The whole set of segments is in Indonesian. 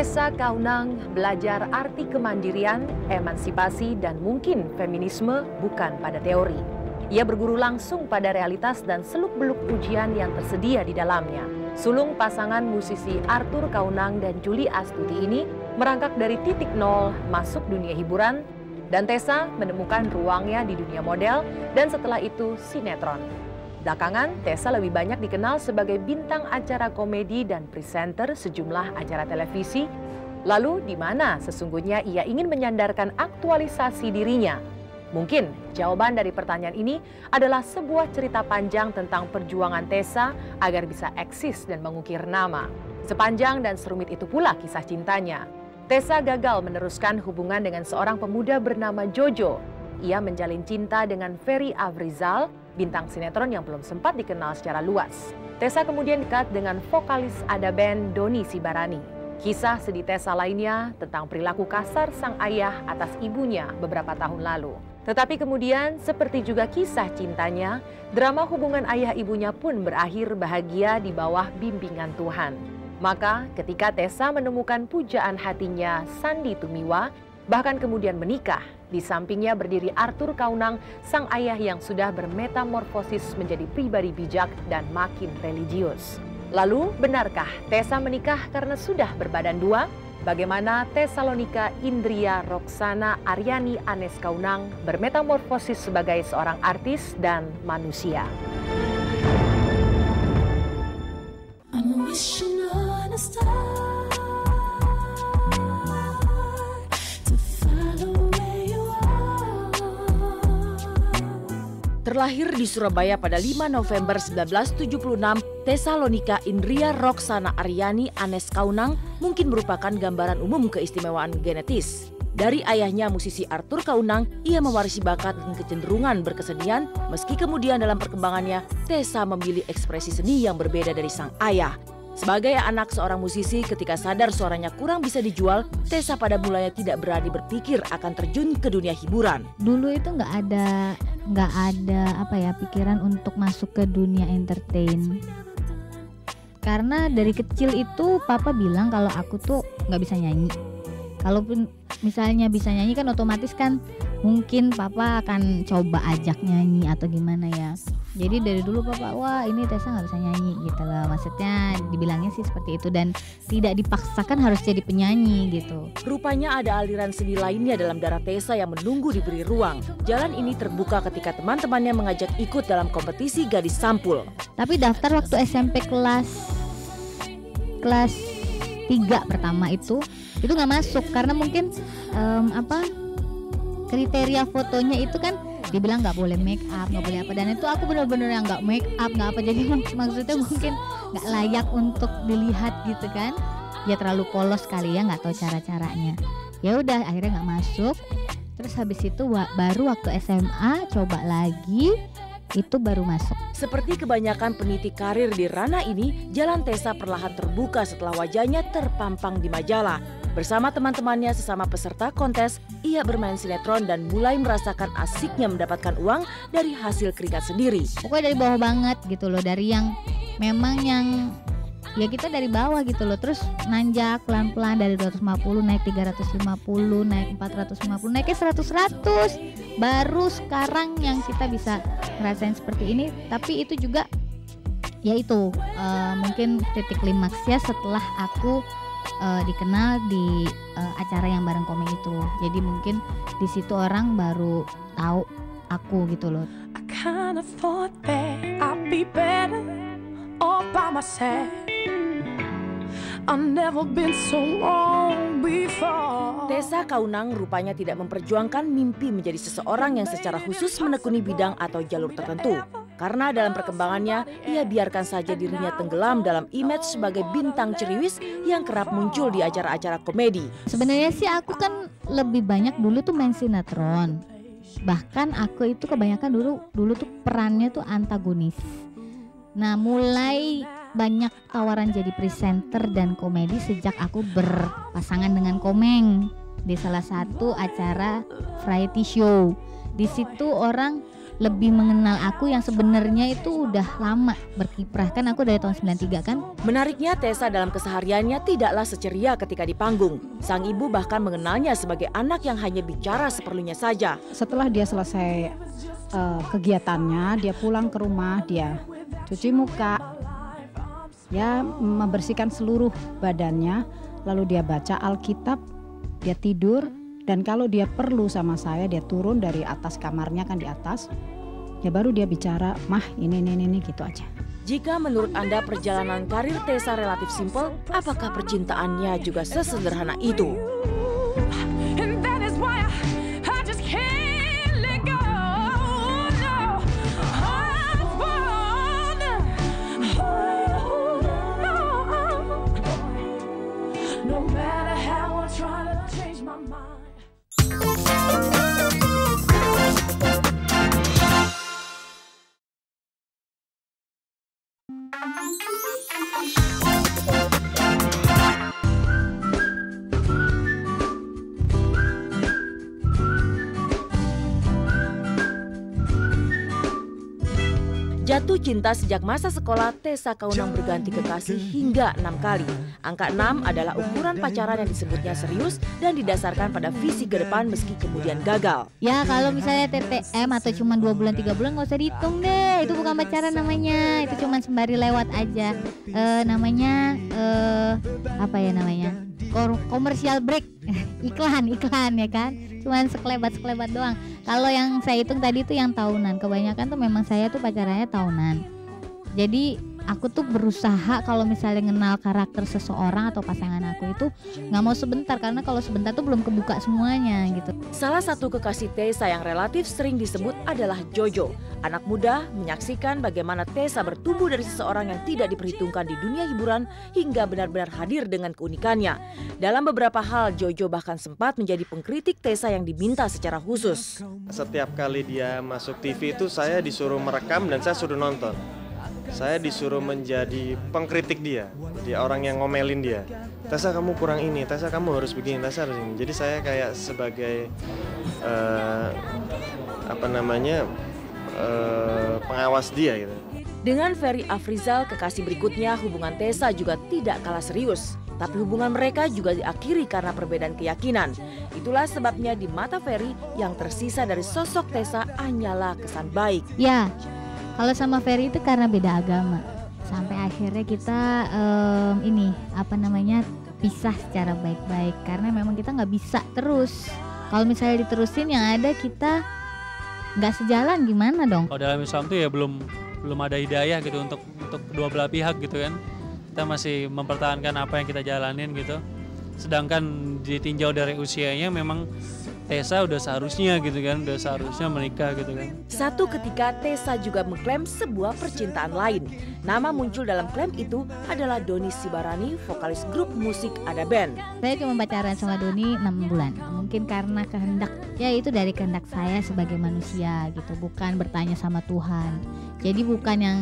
Tessa Kaunang belajar arti kemandirian, emansipasi, dan mungkin feminisme bukan pada teori. Ia berguru langsung pada realitas dan seluk-beluk ujian yang tersedia di dalamnya. Sulung pasangan musisi Arthur Kaunang dan Julie Astuti ini merangkak dari titik nol masuk dunia hiburan, dan Tessa menemukan ruangnya di dunia model dan setelah itu sinetron. Belakangan, Tessa lebih banyak dikenal sebagai bintang acara komedi dan presenter sejumlah acara televisi. Lalu di mana sesungguhnya ia ingin menyandarkan aktualisasi dirinya? Mungkin jawaban dari pertanyaan ini adalah sebuah cerita panjang tentang perjuangan Tessa agar bisa eksis dan mengukir nama. Sepanjang dan serumit itu pula kisah cintanya. Tessa gagal meneruskan hubungan dengan seorang pemuda bernama Jojo. Ia menjalin cinta dengan Ferry Afrizal, bintang sinetron yang belum sempat dikenal secara luas. Tessa kemudian dekat dengan vokalis Ada Band Doni Sibarani. Kisah sedih Tessa lainnya tentang perilaku kasar sang ayah atas ibunya beberapa tahun lalu. Tetapi kemudian, seperti juga kisah cintanya, drama hubungan ayah ibunya pun berakhir bahagia di bawah bimbingan Tuhan. Maka ketika Tessa menemukan pujaan hatinya Sandi Tumiwa, bahkan kemudian menikah, di sampingnya berdiri Arthur Kaunang, sang ayah yang sudah bermetamorfosis menjadi pribadi bijak dan makin religius. Lalu, benarkah Tessa menikah karena sudah berbadan dua? Bagaimana Tesalonika Indria Roksana Aryani Anes Kaunang bermetamorfosis sebagai seorang artis dan manusia? Terlahir di Surabaya pada 5 November 1976, Tesalonika Indria Roksana Aryani Anes Kaunang mungkin merupakan gambaran umum keistimewaan genetis. Dari ayahnya musisi Arthur Kaunang, ia mewarisi bakat dan kecenderungan berkesenian, meski kemudian dalam perkembangannya, Tessa memilih ekspresi seni yang berbeda dari sang ayah. Sebagai anak seorang musisi, ketika sadar suaranya kurang bisa dijual, Tessa pada mulanya tidak berani berpikir akan terjun ke dunia hiburan. Dulu itu nggak ada pikiran untuk masuk ke dunia entertain. Karena dari kecil itu papa bilang kalau aku tuh nggak bisa nyanyi. Kalaupun misalnya bisa nyanyi kan otomatis kan mungkin papa akan coba ajak nyanyi atau gimana ya. Jadi dari dulu papa, wah ini Tessa nggak bisa nyanyi gitu loh. Maksudnya dibilangnya sih seperti itu dan tidak dipaksakan harus jadi penyanyi gitu. Rupanya ada aliran seni lainnya dalam darah Tessa yang menunggu diberi ruang. Jalan ini terbuka ketika teman-temannya mengajak ikut dalam kompetisi gadis sampul. Tapi daftar waktu SMP kelas 3 pertama itu nggak masuk karena mungkin kriteria fotonya itu kan dibilang nggak boleh make up, nggak boleh apa, dan itu aku bener-bener yang nggak make up, nggak apa, jadi maksudnya mungkin nggak layak untuk dilihat gitu kan, ya terlalu polos kali ya, nggak tahu cara-caranya. Ya udah akhirnya nggak masuk. Terus habis itu baru waktu SMA coba lagi, itu baru masuk. Seperti kebanyakan peniti karir di ranah ini, jalan Tessa perlahan terbuka setelah wajahnya terpampang di majalah. Bersama teman-temannya sesama peserta kontes, ia bermain sinetron dan mulai merasakan asiknya mendapatkan uang dari hasil keringat sendiri. Pokoknya dari bawah banget gitu loh, dari yang memang yang ya kita dari bawah gitu loh, terus nanjak pelan-pelan dari 250 naik 350, naik 450, naiknya 100, baru sekarang yang kita bisa ngerasain seperti ini. Tapi itu juga ya itu mungkin titik klimaksnya setelah aku dikenal di acara yang bareng Komeng itu. Jadi mungkin di situ orang baru tahu aku gitu loh. I can't afford that, I'll be better all by myself. I've never been so wrong before. Tessa Kaunang rupanya tidak memperjuangkan mimpi menjadi seseorang yang secara khusus menekuni bidang atau jalur tertentu. Karena dalam perkembangannya, ia biarkan saja dirinya tenggelam dalam image sebagai bintang ceriwis yang kerap muncul di acara-acara komedi. Sebenarnya sih aku kan lebih banyak dulu tuh main sinetron. Bahkan aku itu kebanyakan dulu tuh perannya tuh antagonis. Nah, mulai banyak tawaran jadi presenter dan komedi sejak aku berpasangan dengan Komeng di salah satu acara variety show. Di situ orang lebih mengenal aku yang sebenarnya itu udah lama berkiprah, kan aku dari tahun 93 kan. Menariknya, Tessa dalam kesehariannya tidaklah seceria ketika di panggung. Sang ibu bahkan mengenalnya sebagai anak yang hanya bicara seperlunya saja. Setelah dia selesai kegiatannya, dia pulang ke rumah, dia cuci muka, ya membersihkan seluruh badannya, lalu dia baca Alkitab, dia tidur, dan kalau dia perlu sama saya, dia turun dari atas kamarnya kan di atas, ya baru dia bicara, mah ini gitu aja. Jika menurut Anda perjalanan karir Tessa relatif simpel, apakah percintaannya juga sesederhana itu? Jatuh cinta sejak masa sekolah, Tessa Kaunang berganti kekasih hingga 6 kali. Angka 6 adalah ukuran pacaran yang disebutnya serius dan didasarkan pada visi ke depan meski kemudian gagal. Ya kalau misalnya TTM atau cuma 2 bulan 3 bulan nggak usah dihitung deh, itu bukan pacaran namanya, itu cuma sembari lewat aja. Apa ya namanya? Komersial break, iklan ya kan, cuman sekelebat doang. Kalau yang saya hitung tadi itu yang tahunan, kebanyakan tuh memang saya tuh pacarannya tahunan. Jadi aku tuh berusaha kalau misalnya kenal karakter seseorang atau pasangan aku itu nggak mau sebentar, karena kalau sebentar tuh belum kebuka semuanya gitu. Salah satu kekasih Tessa yang relatif sering disebut adalah Jojo. Anak muda menyaksikan bagaimana Tessa bertumbuh dari seseorang yang tidak diperhitungkan di dunia hiburan hingga benar-benar hadir dengan keunikannya. Dalam beberapa hal, Jojo bahkan sempat menjadi pengkritik Tessa yang diminta secara khusus. Setiap kali dia masuk TV itu saya disuruh merekam dan saya suruh nonton. Saya disuruh menjadi pengkritik dia, orang yang ngomelin dia. Tessa kamu kurang ini, Tessa kamu harus begini, Tessa harus ini. Jadi saya kayak sebagai pengawas dia gitu. Dengan Ferry Afrizal, kekasih berikutnya, hubungan Tessa juga tidak kalah serius. Tapi hubungan mereka juga diakhiri karena perbedaan keyakinan. Itulah sebabnya di mata Ferry yang tersisa dari sosok Tessa hanyalah kesan baik. Ya, kalau sama Ferry itu karena beda agama. Sampai akhirnya kita pisah secara baik-baik. Karena memang kita nggak bisa terus. Kalau misalnya diterusin yang ada kita nggak sejalan, gimana dong? Kalau dalam Islam tuh ya belum ada hidayah gitu untuk kedua belah pihak gitu kan. Kita masih mempertahankan apa yang kita jalanin gitu. Sedangkan ditinjau dari usianya memang Tessa udah seharusnya gitu kan, udah seharusnya menikah gitu kan. Satu ketika Tessa juga mengklaim sebuah percintaan lain. Nama muncul dalam klaim itu adalah Doni Sibarani, vokalis grup musik Ada Band. Saya cuma pacaran sama Doni 6 bulan. Mungkin karena kehendak, ya itu dari kehendak saya sebagai manusia gitu, bukan bertanya sama Tuhan. Jadi bukan yang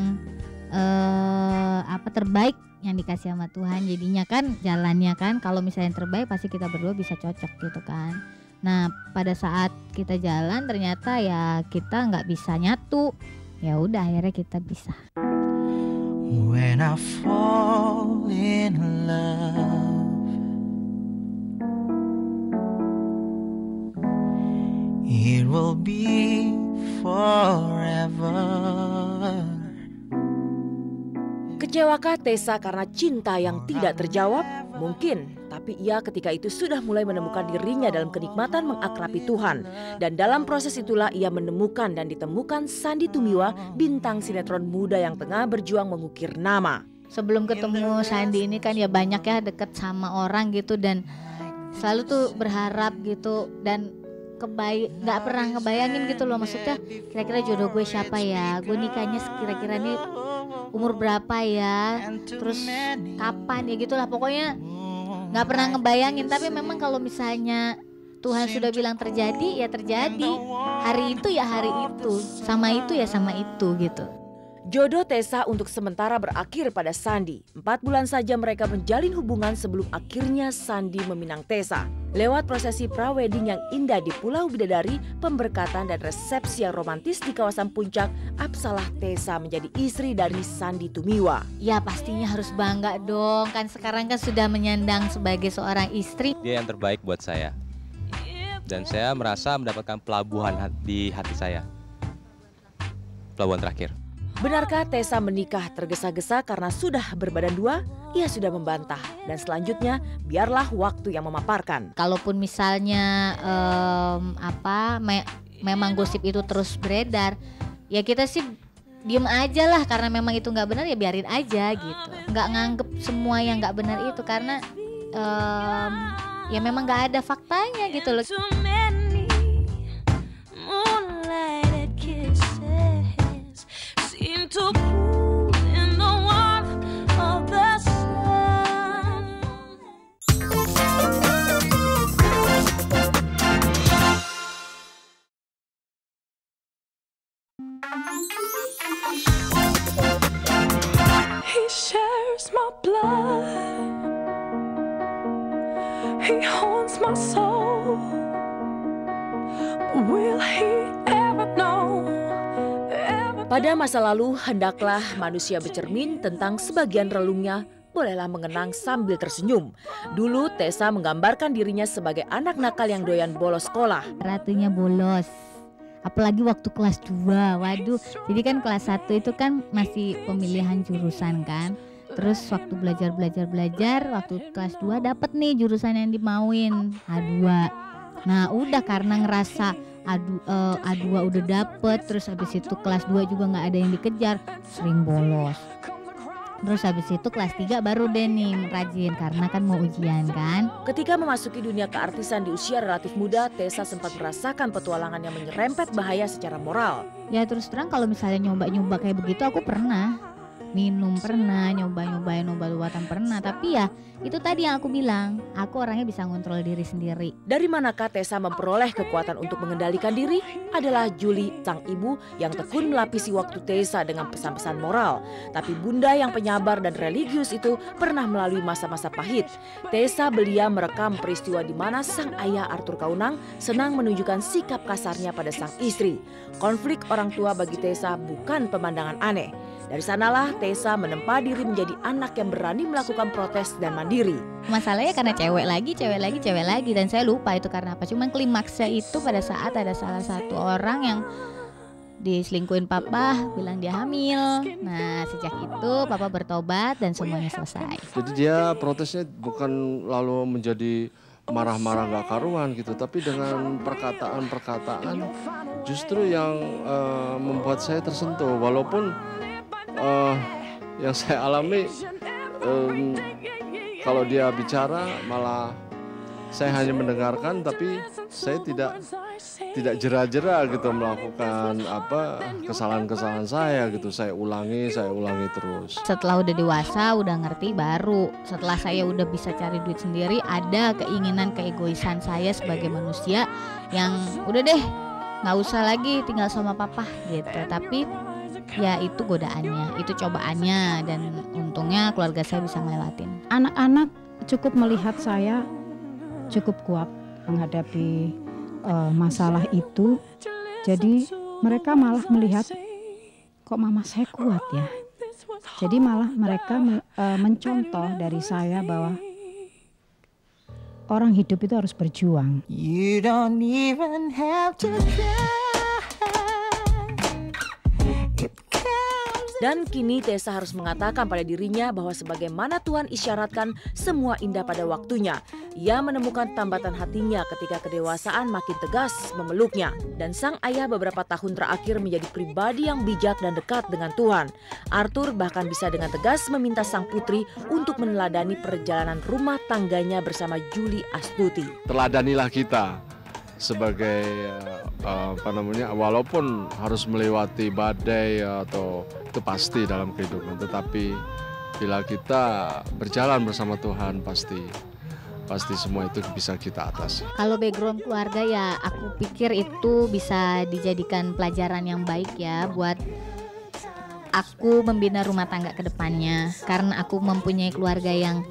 terbaik yang dikasih sama Tuhan. Jadinya kan jalannya kan, kalau misalnya yang terbaik pasti kita berdua bisa cocok gitu kan. Nah pada saat kita jalan ternyata ya kita nggak bisa nyatu, ya udah akhirnya kita pisah. When I fall in love, it will be forever. Kecewakah Tessa karena cinta yang tidak terjawab? Mungkin, tapi ia ketika itu sudah mulai menemukan dirinya dalam kenikmatan mengakrabi Tuhan. Dan dalam proses itulah ia menemukan dan ditemukan Sandy Tumiwa, bintang sinetron muda yang tengah berjuang mengukir nama. Sebelum ketemu Sandy ini kan ya banyak ya deket sama orang gitu, dan selalu tuh berharap gitu, dan nggak pernah ngebayangin gitu loh, maksudnya kira-kira jodoh gue siapa ya, gue nikahnya kira-kira nih umur berapa ya, terus kapan ya gitulah, pokoknya nggak pernah ngebayangin. Tapi memang kalau misalnya Tuhan sudah bilang terjadi ya terjadi, hari itu ya hari itu, sama itu ya sama itu gitu. Jodoh Tessa untuk sementara berakhir pada Sandi. 4 bulan saja mereka menjalin hubungan sebelum akhirnya Sandi meminang Tessa. Lewat prosesi prawedding yang indah di Pulau Bidadari, pemberkatan dan resepsi yang romantis di kawasan Puncak, Absalah Tessa menjadi istri dari Sandi Tumiwa. Ya pastinya harus bangga dong, kan sekarang kan sudah menyandang sebagai seorang istri. Dia yang terbaik buat saya. Dan saya merasa mendapatkan pelabuhan di hati saya. Pelabuhan terakhir. Benarkah Tessa menikah tergesa-gesa karena sudah berbadan dua? Ia sudah membantah dan selanjutnya biarlah waktu yang memaparkan. Kalaupun misalnya memang gosip itu terus beredar, ya kita sih diem aja lah, karena memang itu nggak benar ya biarin aja gitu. Nggak nganggep semua yang nggak benar itu karena ya memang nggak ada faktanya gitu loh. He shares my blood. He haunts my soul. Will he ever know? Pada masa lalu, hendaklah manusia bercermin tentang sebagian relungnya, bolehlah mengenang sambil tersenyum. Dulu Tessa menggambarkan dirinya sebagai anak nakal yang doyan bolos sekolah. Ratunya bolos. Apalagi waktu kelas 2, waduh. Jadi kan kelas 1 itu kan masih pemilihan jurusan kan. Terus waktu belajar, waktu kelas 2 dapet nih jurusan yang dimauin, A2. Nah udah karena ngerasa A2 udah dapet, terus habis itu kelas 2 juga gak ada yang dikejar, sering bolos. Terus habis itu kelas 3 baru deh nih rajin karena kan mau ujian kan. Ketika memasuki dunia keartisan di usia relatif muda, Tessa sempat merasakan petualangan yang menyerempet bahaya secara moral. Ya terus terang kalau misalnya nyoba-nyoba kayak begitu aku pernah. Minum pernah, nyobain obat-obatan pernah. Tapi ya itu tadi yang aku bilang, aku orangnya bisa ngontrol diri sendiri. Dari manakah Tessa memperoleh kekuatan untuk mengendalikan diri? Adalah Julie, sang ibu yang tekun melapisi waktu Tessa dengan pesan-pesan moral. Tapi bunda yang penyabar dan religius itu pernah melalui masa-masa pahit. Tessa belia merekam peristiwa di mana sang ayah Arthur Kaunang senang menunjukkan sikap kasarnya pada sang istri. Konflik orang tua bagi Tessa bukan pemandangan aneh. Dari sanalah Tessa menempa diri menjadi anak yang berani melakukan protes dan mandiri. Masalahnya karena cewek lagi dan saya lupa itu karena apa. Cuman klimaksnya itu pada saat ada salah satu orang yang diselingkuhin papa, bilang dia hamil. Nah sejak itu papa bertobat dan semuanya selesai. Jadi dia protesnya bukan lalu menjadi marah-marah gak karuan gitu, tapi dengan perkataan-perkataan justru yang membuat saya tersentuh. Walaupun yang saya alami kalau dia bicara malah saya hanya mendengarkan, tapi saya tidak jera-jera gitu melakukan kesalahan-kesalahan saya gitu. Saya ulangi terus. Setelah udah dewasa, udah ngerti, baru setelah saya udah bisa cari duit sendiri, ada keinginan keegoisan saya sebagai manusia yang udah deh nggak usah lagi tinggal sama papa gitu. Tapi ya itu godaannya, itu cobaannya, dan untungnya keluarga saya bisa ngelewatin. Anak-anak cukup melihat saya cukup kuat menghadapi masalah itu. Jadi mereka malah melihat kok mama saya kuat ya. Jadi malah mereka mencontoh dari saya bahwa orang hidup itu harus berjuang. You don't even have to try. Dan kini Tessa harus mengatakan pada dirinya bahwa sebagaimana Tuhan isyaratkan, semua indah pada waktunya. Ia menemukan tambatan hatinya ketika kedewasaan makin tegas memeluknya. Dan sang ayah beberapa tahun terakhir menjadi pribadi yang bijak dan dekat dengan Tuhan. Arthur bahkan bisa dengan tegas meminta sang putri untuk meneladani perjalanan rumah tangganya bersama Julie Astuti. Teladanilah kita sebagai walaupun harus melewati badai atau itu pasti dalam kehidupan, tetapi bila kita berjalan bersama Tuhan pasti semua itu bisa kita atasi. Kalau background keluarga ya aku pikir itu bisa dijadikan pelajaran yang baik ya buat aku membina rumah tangga ke depannya, karena aku mempunyai keluarga yang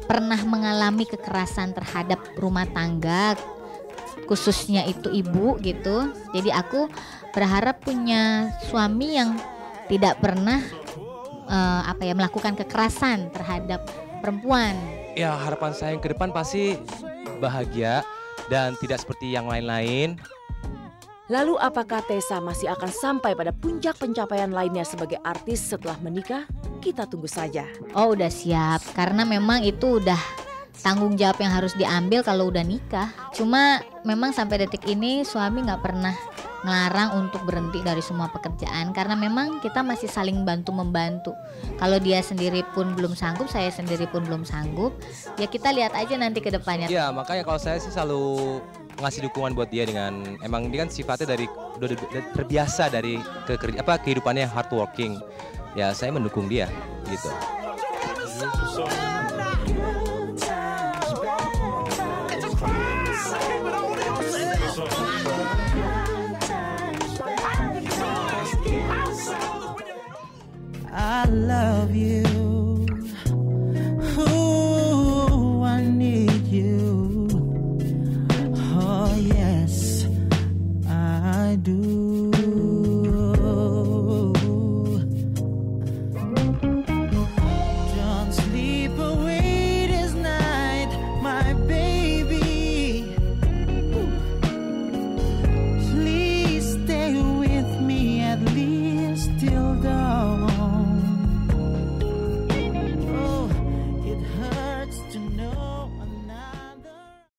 pernah mengalami kekerasan terhadap rumah tangga, khususnya itu ibu gitu. Jadi aku berharap punya suami yang tidak pernah melakukan kekerasan terhadap perempuan. Ya, harapan saya ke depan pasti bahagia dan tidak seperti yang lain-lain. Lalu apakah Tessa masih akan sampai pada puncak pencapaian lainnya sebagai artis setelah menikah? Kita tunggu saja. Oh, udah siap, karena memang itu udah tanggung jawab yang harus diambil kalau udah nikah. Cuma memang sampai detik ini suami nggak pernah ngelarang untuk berhenti dari semua pekerjaan, karena memang kita masih saling bantu-membantu. Kalau dia sendiri pun belum sanggup, saya sendiri pun belum sanggup, ya kita lihat aja nanti ke depannya. Ya, makanya kalau saya sih selalu ngasih dukungan buat dia dengan emang dia kan sifatnya dari udah terbiasa dari kehidupannya hard working. Ya, saya mendukung dia gitu. I love you.